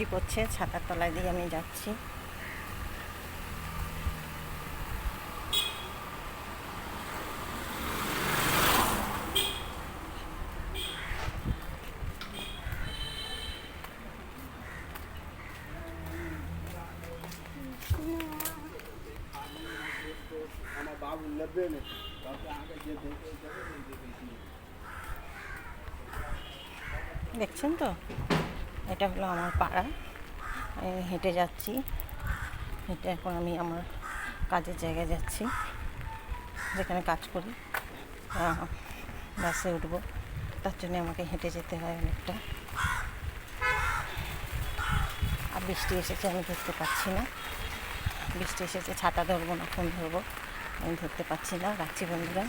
বৃষ্টি পড়ছে, ছাতার তলায় দিয়ে আমি যাচ্ছি। দেখছেন তো, এটা হলো আমার পাড়া। হেঁটে যাচ্ছি, হেঁটে এখন আমি আমার কাজের জায়গায় যাচ্ছি, যেখানে কাজ করি। বাসে উঠবো, তার জন্য আমাকে হেঁটে যেতে হয় অনেকটা। আর বৃষ্টি এসেছে, আমি ধরতে পারছি না। বৃষ্টি এসেছে, ছাতা ধরবো না ফোন ধরবো, আমি ধরতে পারছি না। রাখছি বন্ধুরা।